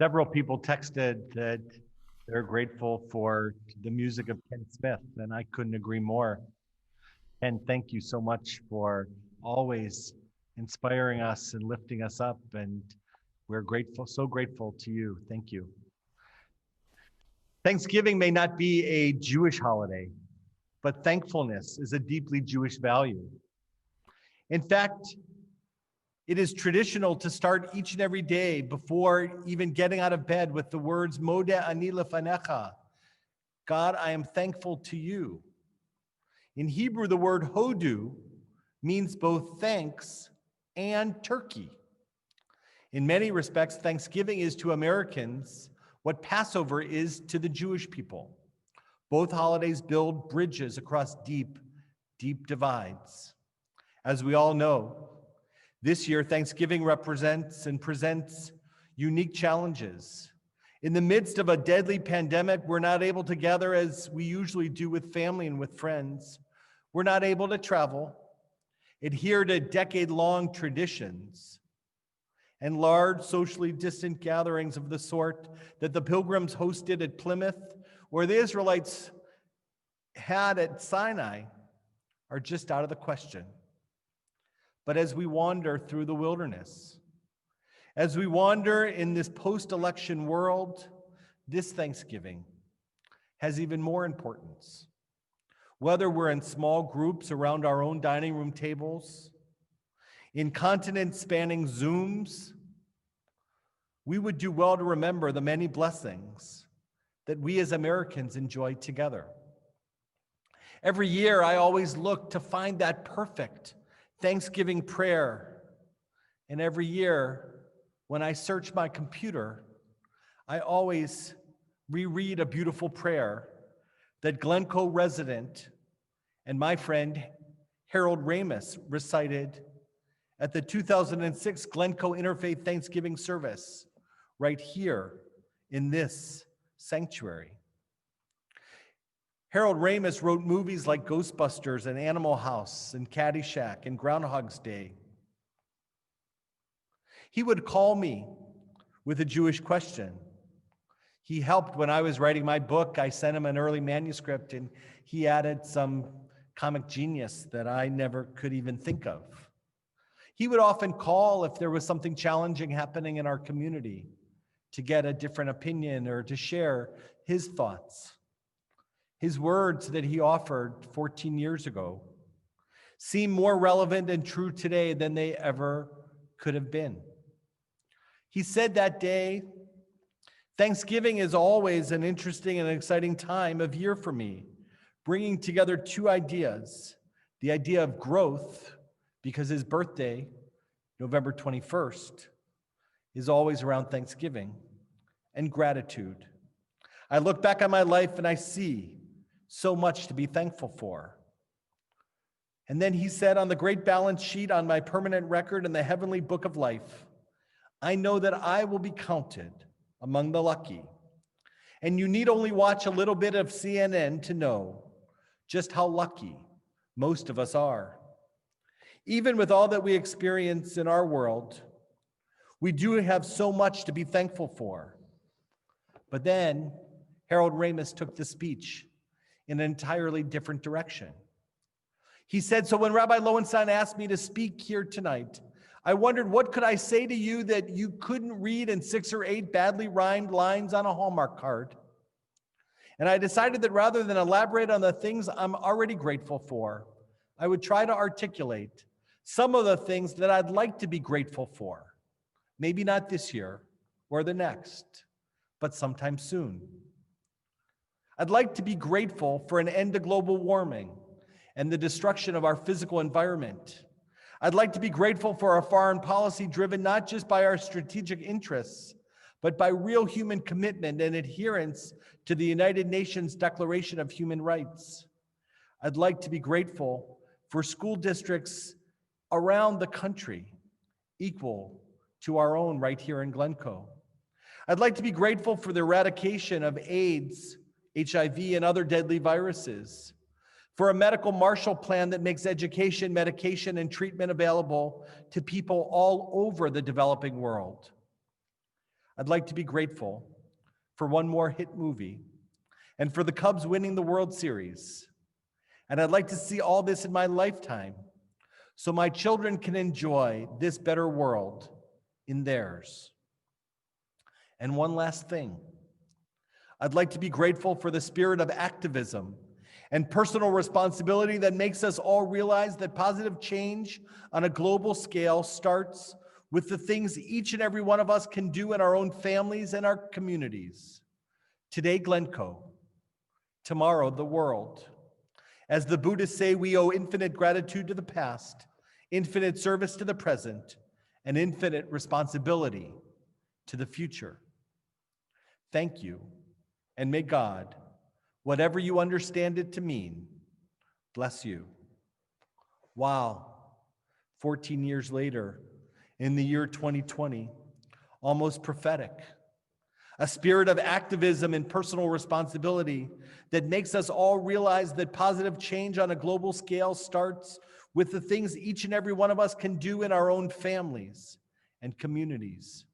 Several people texted that they're grateful for the music of Ken Smith, and I couldn't agree more. Ken, thank you so much for always inspiring us and lifting us up, and we're grateful, so grateful to you. Thank you. Thanksgiving may not be a Jewish holiday, but thankfulness is a deeply Jewish value. In fact, it is traditional to start each and every day before even getting out of bed with the words, Modeh ani lefanecha, God, I am thankful to you. In Hebrew, the word hodu means both thanks and turkey. In many respects, Thanksgiving is to Americans what Passover is to the Jewish people. Both holidays build bridges across deep, deep divides. As we all know, this year, Thanksgiving represents and presents unique challenges. In the midst of a deadly pandemic, we're not able to gather as we usually do with family and with friends. We're not able to travel, adhere to decade-long traditions, and large socially distant gatherings of the sort that the Pilgrims hosted at Plymouth or the Israelites had at Sinai are just out of the question. But as we wander through the wilderness, as we wander in this post-election world, this Thanksgiving has even more importance. Whether we're in small groups around our own dining room tables, in continent-spanning Zooms, we would do well to remember the many blessings that we as Americans enjoy together. Every year, I always look to find that perfect Thanksgiving prayer. And every year, when I search my computer, I always reread a beautiful prayer that Glencoe resident and my friend Harold Ramis recited at the 2006 Glencoe Interfaith Thanksgiving service right here in this sanctuary. Harold Ramis wrote movies like Ghostbusters and Animal House and Caddyshack and Groundhog's Day. He would call me with a Jewish question. He helped when I was writing my book. I sent him an early manuscript and he added some comic genius that I never could even think of. He would often call if there was something challenging happening in our community to get a different opinion or to share his thoughts. His words that he offered 14 years ago seem more relevant and true today than they ever could have been. He said that day, Thanksgiving is always an interesting and exciting time of year for me, bringing together two ideas, the idea of growth, because his birthday, November 21st, is always around Thanksgiving, and gratitude. I look back on my life and I see so much to be thankful for. And then he said, on the great balance sheet on my permanent record in the heavenly book of life, I know that I will be counted among the lucky. And you need only watch a little bit of CNN to know just how lucky most of us are. Even with all that we experience in our world, we do have so much to be thankful for. But then Harold Ramis took the speech in an entirely different direction. He said, so when Rabbi Lowenstein asked me to speak here tonight, I wondered, what could I say to you that you couldn't read in 6 or 8 badly rhymed lines on a Hallmark card? And I decided that rather than elaborate on the things I'm already grateful for, I would try to articulate some of the things that I'd like to be grateful for. Maybe not this year or the next, but sometime soon. I'd like to be grateful for an end to global warming and the destruction of our physical environment. I'd like to be grateful for a foreign policy driven not just by our strategic interests, but by real human commitment and adherence to the United Nations Declaration of Human Rights. I'd like to be grateful for school districts around the country equal to our own right here in Glencoe. I'd like to be grateful for the eradication of AIDS, HIV, and other deadly viruses, for a medical Marshall Plan that makes education, medication, and treatment available to people all over the developing world. I'd like to be grateful for one more hit movie and for the Cubs winning the World Series. And I'd like to see all this in my lifetime so my children can enjoy this better world in theirs. And one last thing. I'd like to be grateful for the spirit of activism and personal responsibility that makes us all realize that positive change on a global scale starts with the things each and every one of us can do in our own families and our communities. Today, Glencoe. Tomorrow, the world. As the Buddhists say, we owe infinite gratitude to the past, infinite service to the present, and infinite responsibility to the future. Thank you, and may God, whatever you understand it to mean, bless you. Wow, 14 years later, in the year 2020, almost prophetic. A spirit of activism and personal responsibility that makes us all realize that positive change on a global scale starts with the things each and every one of us can do in our own families and communities.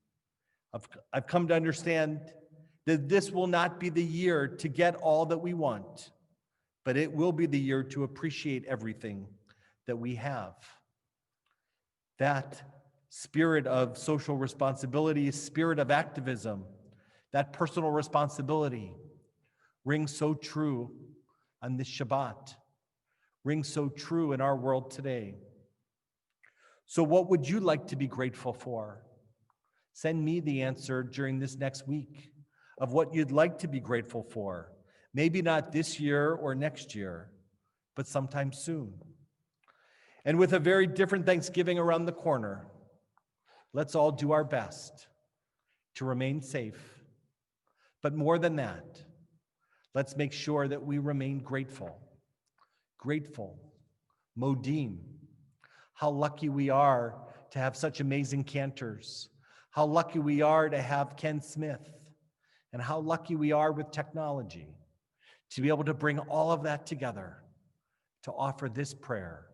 I've come to understand that this will not be the year to get all that we want, but it will be the year to appreciate everything that we have. That spirit of social responsibility, spirit of activism, that personal responsibility rings so true on this Shabbat, rings so true in our world today. So what would you like to be grateful for? Send me the answer during this next week of what you'd like to be grateful for. Maybe not this year or next year, but sometime soon. And with a very different Thanksgiving around the corner, let's all do our best to remain safe. But more than that, let's make sure that we remain grateful. Grateful. Modim. How lucky we are to have such amazing cantors. How lucky we are to have Ken Smith. And how lucky we are with technology to be able to bring all of that together to offer this prayer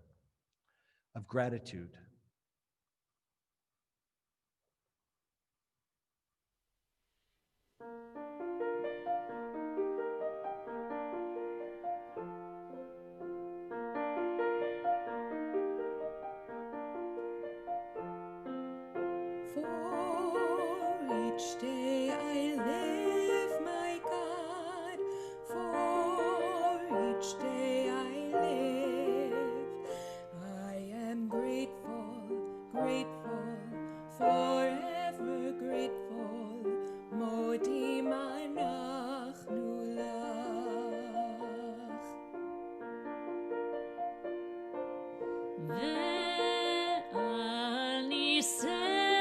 of gratitude. For each day I live, my God, for each day I live, I am grateful, grateful, forever grateful, Modi manachnu lach. Ve'al nisecha